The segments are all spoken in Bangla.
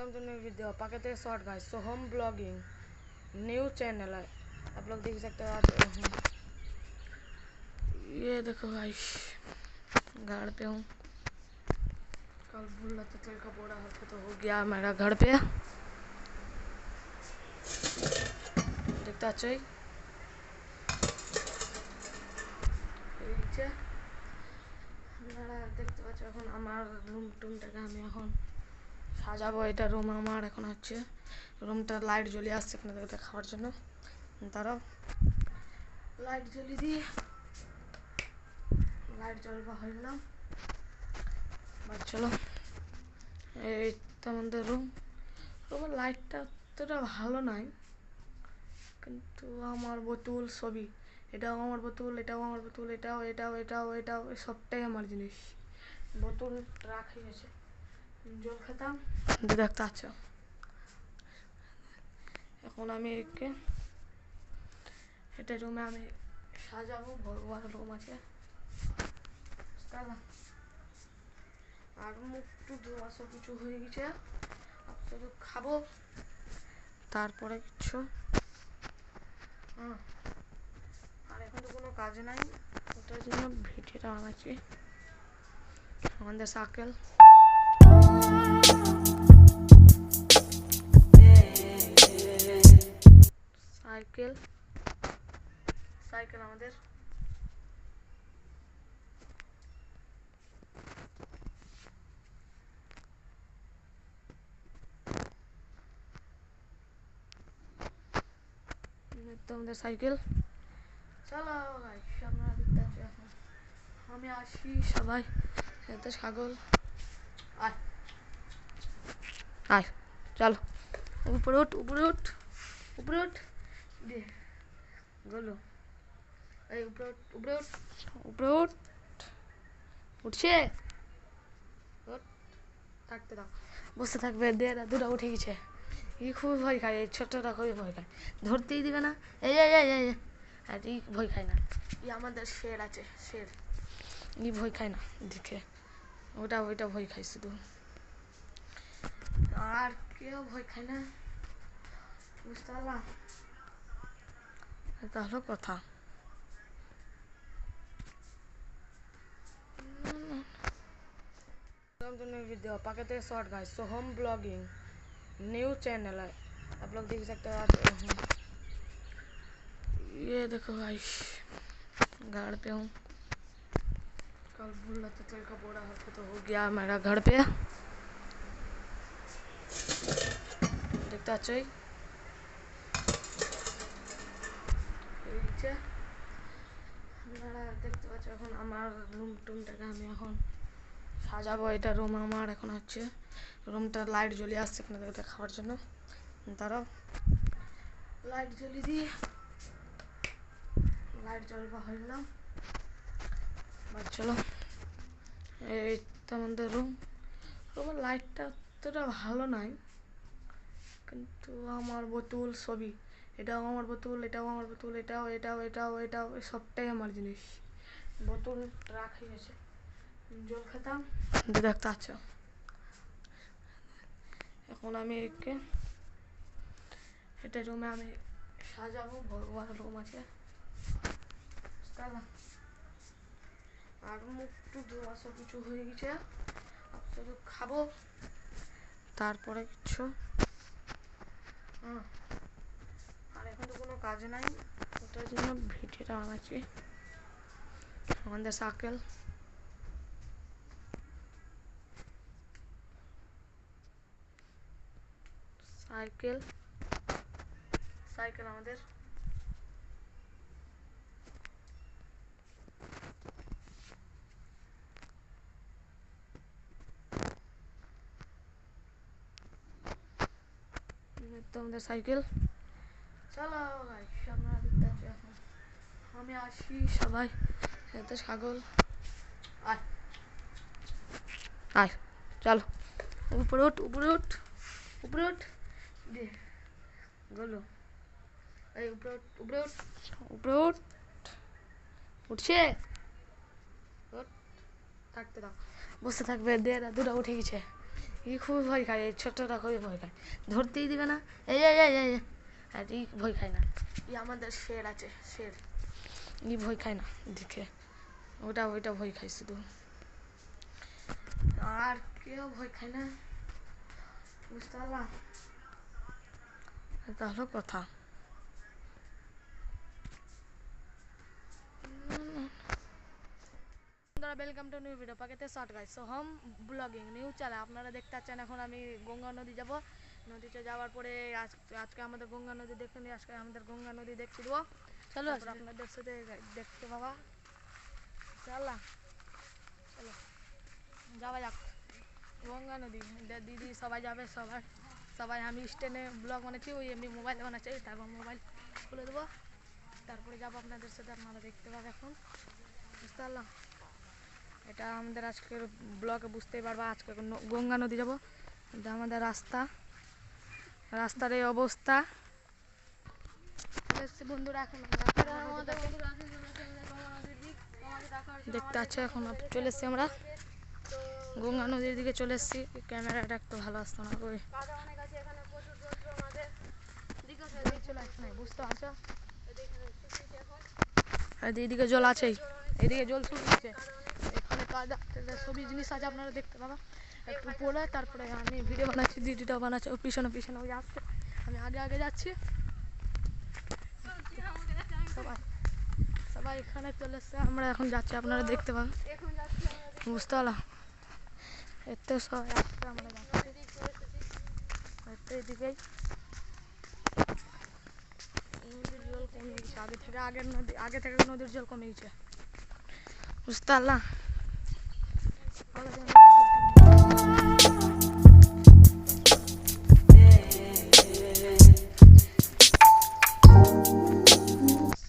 वेलकम टू न्यू वीडियो पाके short guys. So home blogging new channel है, आप लोग देख सकते हो। आज ये देखो गाइस, घर पे हूँ। कल भूल तो तेल का बोरा तो हो गया मेरा घर पे। देखता चाहिए দেখতে পাচ্ছ এখন আমার রুম টুমটাকে আমি এখন সাজাবো। এটা রুম আমার এখন হচ্ছে রুমটা লাইট জ্বলিয়ে আসছে আপনাদের দেখাবার জন্য। তারাও লাইট জ্বলিয়ে দিয়ে লাইট জ্বলবা হয়ে গেলাম। চলো, এই তো আমাদের রুমের লাইটটা অতটা ভালো নাই, কিন্তু আমার বোতল সবই, এটাও আমার বোতল, এটাও আমার বোতল, এটাও এটাও এটাও এটাও সবটাই আমার জিনিস। বোতল রাখি গেছে, জল খেতাম দেখতে আছো। এখন আমি একে এটা রুমে আমি সাজাবো। ভগবান রুম আছে আর মুখ টু ধোয়া সব কিছু হয়ে গেছে। শুধু খাবো, তারপরে কিছু আর এখন তো কোনো কাজ নাই, ওটার জন্য ভিডিওটা বানাচ্ছি। আমাদের সাইকেল সাইকেল সাইকেল আমাদের আমাদের সাইকেল। চলো গাইস, আপনারা দেখতে পাচ্ছেন এখন আমি আসি। সবাই এতে ছাগল আয় আয়, চলো উপরে উঠ, উপরে উঠ, উপরে উঠ দিয়ে গেলো। এই উপরে উঠ, উপরে উঠ, উপরে উঠ, উঠছে থাকতে দাও, বসে থাকবে। দুটা উঠে গেছে। ই খুবই ভয় খায়, এই ছোটটা খুবই ভয় খায়, ধরতেই দিবে না। এই আর ই ভয় খায় না। ই আমাদের শের আছে, শের, ই ভয় খায় না দেখে। ওটা ভয় খায় শুধু, আর কেউ ভয় খায় না, বুঝতে পারলাম। এটা হলো কথা। वीडियो पाके short guys. So home blogging new channel है, आप लोग देख सकते हो। ये देखो गाइस, घर पे हूँ। कल भूल तो तेल का बोरा तो हो गया मेरा घर पे। देखता चाहिए দেখতে পাচ্ছ এখন আমার রুম টুমটাকে আমি এখন সাজাবো। এটা রুম আমার এখন হচ্ছে রুমটা লাইট জ্বলিয়ে আসছে আপনাদের দেখাবার জন্য। তারাও লাইট জ্বলিয়ে দিয়ে লাইট জ্বলবা হয়ে গেলাম। চলো, এই তো আমাদের রুমের লাইটটা অতটা ভালো নাই, কিন্তু আমার বোতল সবই, এটাও আমার বোতল, এটাও আমার বোতল, এটাও এটাও এটাও এটাও সবটাই আমার জিনিস। বোতল রাখি গেছে, জল খেতাম দেখতে আছো। এখন আমি একে এটা রুমে আমি সাজাবো। ভগবান রুম আছে আর মুখ টু ধোয়া সব কিছু হয়ে গেছে। শুধু খাবো, তারপরে কিছু আর এখন তো কোনো কাজ নাই, ওটার জন্য ভিডিওটা বানাচ্ছি। আমাদের সাইকেল সাইকেল সাইকেল আমাদের আমাদের সাইকেল। চলো গাইস, আপনারা দেখতে পাচ্ছেন এখন আমি আসি। সবাই এতে ছাগল আয় আয়, চলো উপরে উঠ, উপরে উঠ, উপরে উঠ দিয়ে গেলো। এই উপরে উঠ, উপরে উঠ, উপরে উঠ, উঠছে থাকতে দাও, বসে থাকবে। দুটা উঠে গেছে। ই খুবই ভয় খায়, এই ছোটটা খুবই ভয় খায়, ধরতেই দিবে না। এই এই এই এই আর ই ভয় খায় না। ই আমাদের শের আছে, শের, ই ভয় খায় না দেখে, ওইটা ভয় খায় শুধু, আর কেউ ভয় খায় না, বুঝতে পারলাম। এটা হলো কথা। वेलकम टू न्यू वीडियो पाके शॉर्ट गाइस। सो हम ब्लॉगिंग न्यू चैनल আপনারা দেখতে পাচ্ছেন। এখন আমি গঙ্গা নদী যাব, নদীতে যাওয়ার পরে আজকে আমাদের গঙ্গা নদী দেখতে নিয়ে, আজকে আমাদের গঙ্গা নদী দেখতে দেবো। চলো আপনাদের সাথে দেখতে পাবা, চলো চলো যাওয়া যাক গঙ্গা নদী। দিদি সবাই যাবে, সবাই সবাই আমি স্ট্যান্ডে ব্লগ বানাচ্ছি, ওই এমনি মোবাইলে বানাচ্ছি, তারপর মোবাইল খুলে দেবো, তারপরে যাবো আপনাদের সাথে, আপনারা দেখতে পাবে এখন, বুঝতে পারলাম। এটা আমাদের আজকের ব্লগে বুঝতেই পারবা, আজকে গঙ্গা নদী যাব, এটা আমাদের রাস্তার এই অবস্থা বন্ধুরা। এখন দেখতে পাচ্ছ, এখন চলে এসছি আমরা গঙ্গা নদীর দিকে চলে এসছি। ক্যামেরাটা একটু ভালো আসতো না, ওই বুঝতে পারছো, এইদিকে জল আছেই, এইদিকে জল শুকিয়েছে, এখানে কাদা সবই জিনিস আছে, আপনারা দেখতে পাবা একটু পরে। তারপরে আমি ভিডিও বানাচ্ছি, দিদিটাও বানাচ্ছে, পিছনে পিছনে ওই আসছে, আমি আগে আগে যাচ্ছি। সবাই এখানে চলে এসছে, আমরা এখন যাচ্ছি, আপনারা দেখতে পাবেন, বুঝতে পারলাম। এতে সবাই আসছে, আমরা যাচ্ছি এদিকেই। নদীর জল কমে গেছে আগে থেকে নদীর জল কমে গেছে, বুঝতে পারলাম।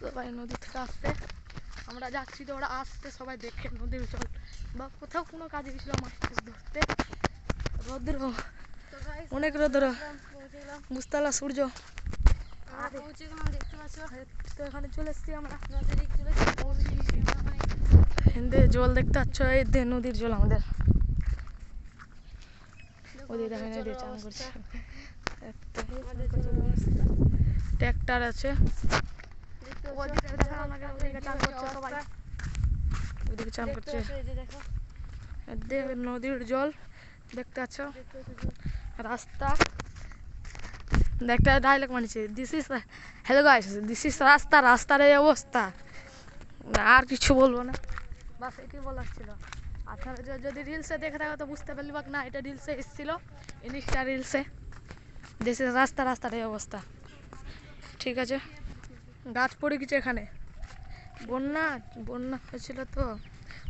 সবাই নদী থেকে আসছে, আমরা যাচ্ছি তো ওরা আসছে, সবাই দেখে নদীর জল, বা কোথাও কোনো কাজে গেছিল মাছ টাছ ধরতে, রৌদ্র অনেক রৌদ্র, বুঝতে পারলাম, সূর্য তো এখানে চলে এসছি আমরা, জল দেখতে পাচ্ছ, এই নদীর জল আমাদের, চান করছে, ট্র্যাক্টর আছে, চান করছে, নদীর জল দেখতে পাচ্ছ, রাস্তা দেখতে ডায়লগ মানছে, this is hello guys, this is রাস্তার এই অবস্থা, আর কিছু বলবো না, বাস এটাই বলার ছিল। আপনারা যদি রিলসে দেখে থাকো তো বুঝতে পারলি না, এটা রিলসে এসেছিল, ইনস্টা রিলসে, দিস ইজ রাস্তার এই অবস্থা, ঠিক আছে। গাছ পড়ে গেছে এখানে, বন্যা হয়েছিল তো,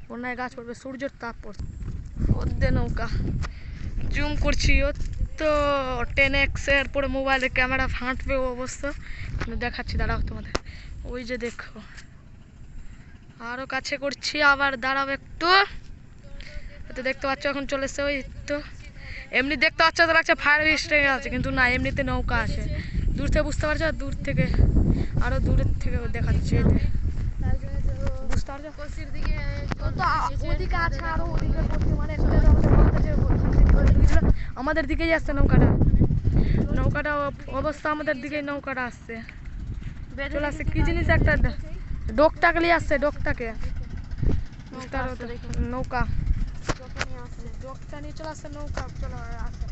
বন্যায় গাছ পড়বে, সূর্যের তাপ পড়ছে, ওদের নৌকা জুম করছি, ও তো 10x এর পরে মোবাইলে ক্যামেরা ফাঁটবে ও অবস্থা, দেখাচ্ছি দাঁড়াও তোমাদের, ওই যে দেখো, আরও কাছে করছি, আবার দাঁড়াও একটু, তো দেখতে পাচ্ছ এখন চলে এসছে, ওই তো এমনি দেখতে পাচ্ছ তো লাগছে ফায়ার স্টেশন আছে, কিন্তু না, এমনিতে নৌকা আছে, দূর থেকে বুঝতে পারছো, দূর থেকে আরও দূরের থেকে দেখাচ্ছে, বুঝতে পারছো, ওদিকে আছে, আরো ওদিকে মানে আমাদের দিকেই আসছে নৌকাটা অবস্থা, আমাদের দিকেই নৌকাটা আসছে, চলে আসছে, কি জিনিস একটা ডোকটাকে নিয়ে আসছে, ডোকটাকে নৌকা ডোকটা নিয়ে চলে আসছে, নৌকা চলে আসছে,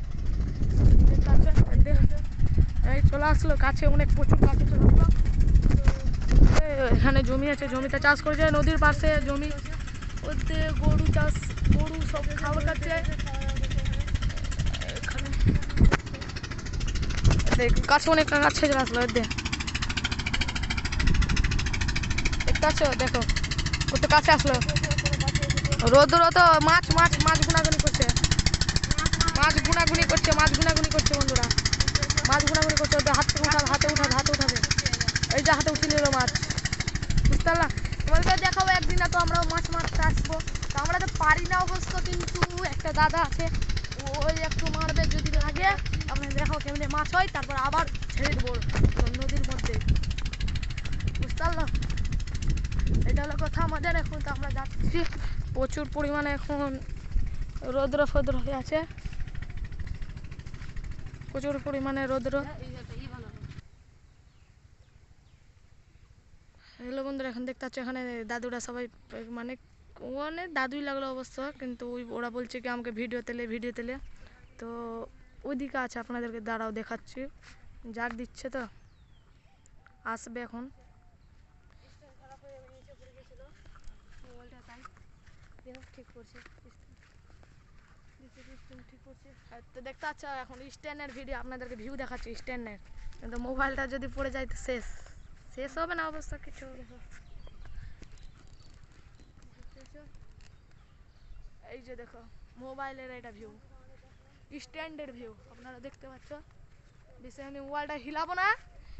এই চলে আসলো কাছে, অনেক প্রচুর কাছে চলে আসলো। এখানে জমি আছে, জমিতে চাষ করেছে, নদীর পাশে জমি, ওতে গরু সব খাবার খাচ্ছে, কাছে অনেক কাছে চলে আসলো, দেখতে পাচ্ছ, দেখো কত কাছে আসলো, রোদ্র তো মাছ গুনাগুনি করছে, বন্ধুরা, মাছ গুনাগুনি করছে, ওদের হাতে উঠাবে, এই যে হাতে উঠে নিল মাছ, বুঝতে পারলাম। তোমাদেরকে দেখাবো একদিন, না তো আমরাও মাছ মারতে আসবো, তো আমরা তো পারি না অবশ্য, কিন্তু একটা দাদা আছে, ওই একটু মারবে, যদি লাগে আপনার দেখাও কেমনি মাছ হয়, তারপর আবার ছেড়ে দেবো নদীর মধ্যে, বুঝতে পারলাম। এটা হলো কথা আমাদের। এখন তো আমরা যাচ্ছি, প্রচুর পরিমাণে এখন রৌদ্র হয়ে আছে, প্রচুর পরিমাণে রৌদ্র। হ্যালো বন্ধুরা, এখন দেখতে পাচ্ছ এখানে দাদুরা সবাই মানে ওখানে দাদুই লাগলো অবশ্য, কিন্তু ওরা বলছে কি আমাকে ভিডিও তেলে তো ওইদিকে আছে, আপনাদেরকে দাঁড়াও দেখাচ্ছি। জাগ দিচ্ছে তো আসবে এখন। তো দেখতে পাচ্ছ এখন স্ট্যান্ডের ভিডিও আপনাদেরকে ভিউ দেখাচ্ছি স্ট্যান্ডের, কিন্তু মোবাইলটা যদি পড়ে যায় তো শেষ হবে না অবশ্য কিছু। এই যে দেখো মোবাইলের এটা ভিউ, স্ট্যান্ডের ভিউ আপনারা দেখতে পাচ্ছ। বেশি আমি মোবাইলটা হিলাবো না,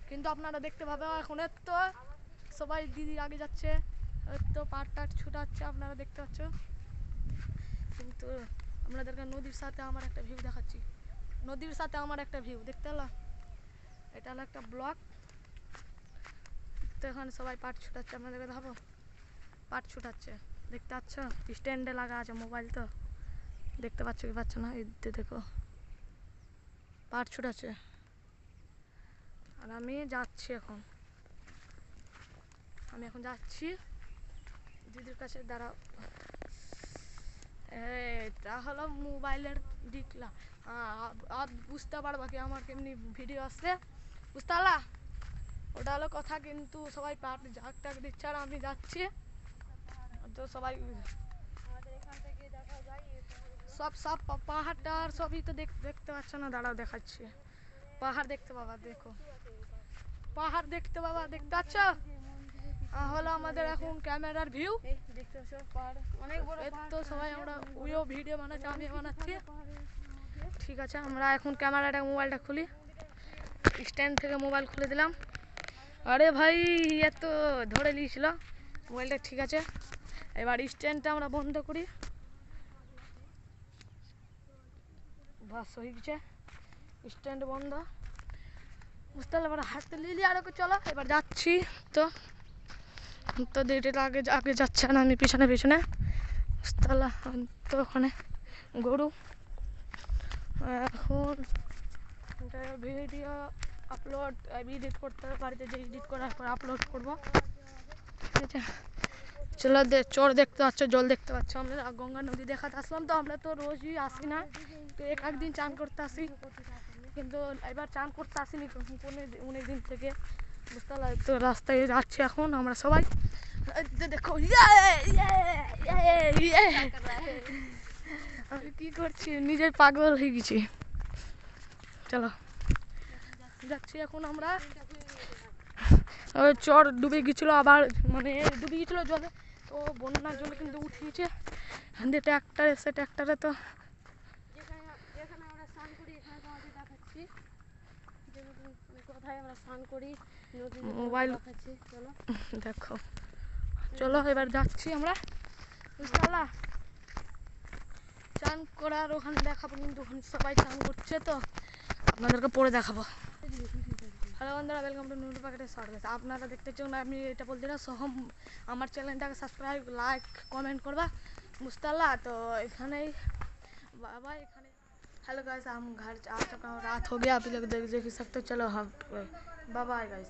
কিন্তু আপনারা দেখতে পাবে। এখন তো সবাই দিদি আগে যাচ্ছে, তো পাট ছুটাচ্ছে আপনারা দেখতে পাচ্ছ। কিন্তু আপনাদেরকে নদীর সাথে আমার একটা ভিউ দেখাচ্ছি, নদীর সাথে আমার একটা ভিউ দেখতে হলো। এটা হলো একটা ব্লক। তো এখানে সবাই পাট ছুটাচ্ছে, আপনাদেরকে দেখাবো। পাট ছুটাচ্ছে দেখতে পাচ্ছ, স্ট্যান্ডে লাগা আছে মোবাইল, তো দেখতে পাচ্ছ কি পাচ্ছ না? এই দেখো পাট ছুটাচ্ছে, আর আমি যাচ্ছি এখন যাচ্ছি দিদির কাছে। দাঁড়াও, এটা হলো মোবাইলের দিকলা। বুঝতে পারবা কি আমার কেমনি ভিডিও আসছে, বুঝতে পারলা? ওটা হলো কথা। কিন্তু সবাই পাট ঝাঁক দিচ্ছে আর আমি যাচ্ছি, তো সবাই সব পাহাড়টা আর সবই তো দেখতে পাচ্ছ না। দাঁড়াও দেখাচ্ছি, পাহাড় দেখতে পাবা, দেখো পাহাড় দেখতে পাবা, দেখতে পাচ্ছ? হলো আমাদের এখন ক্যামেরার ভিউ দেখতে পাচ্ছ, পাহাড় অনেক বড়। তো সবাই আমরা ওইও ভিডিও বানাচ্ছি, আমি বানাচ্ছি। ঠিক আছে, আমরা এখন ক্যামেরাটা মোবাইলটা খুলি, স্ট্যান্ড থেকে মোবাইল খুলে দিলাম। আরে ভাই এত ধরে নিয়েছিল মোবাইলটা। ঠিক আছে, এবার স্ট্যান্ডটা আমরা বন্ধ করি। বাস হয়ে গেছে, স্ট্যান্ড বন্ধ, বুঝতে পারলে? এবার হাঁটতে লিলি আর ওকে চলো, এবার যাচ্ছি। তো তো দিদিটা আগে যাচ্ছে না, আমি পিছনে বুঝতে পারলা? তো ওখানে গরু। এখন ভিডিও আপলোড এডিট করতে হবে, বাড়িতে যে এডিট করার পর আপলোড করবো। ঠিক আছে, চলো চর দেখতে পাচ্ছ, জল দেখতে পাচ্ছ। আমরা গঙ্গা নদী দেখাতে আসলাম, তো আমরা তো রোজই আসি না, তো একদিন চান করতে আসি, কিন্তু এবার চান করতে আসিনি অনেক দিন থেকে, বুঝতে পারলাম? তো রাস্তায় যাচ্ছি এখন আমরা সবাই, দেখো আমি কি করছি, নিজের পাগল হয়ে গেছি। চলো যাচ্ছি এখন আমরা। চর ডুবে গেছিলো, আবার মানে ডুবে গেছিলো জলে, তো বন্যার জন্য কিন্তু উঠিয়েছে। ট্র্যাক্টর এসে ট্র্যাক্টরে তো মোবাইল দেখো। চলো এবার যাচ্ছি আমরা, বুঝতে পারলা? চান করার ওখানে দেখাবো, কিন্তু ওখানে সবাই চান করছে, তো আপনাদেরকে পরে দেখাবো। হ্যালো বন্ধুরা, ওয়েলকাম টু নিউ প্যাকেটের শর্ট। আপনারা দেখতে চান, আমি এটা বলতে না সহম আমার চ্যানেলটাকে সাবস্ক্রাইব, লাইক, কমেंट करवा, বুঝতে পারলা? तो এখানেই बाबा এখানে। हेलो गाइस, हम घर आ चुका हूँ, रात हो गया, आप लोग देख सकते हो। चलो हम बाय बाय गाइस।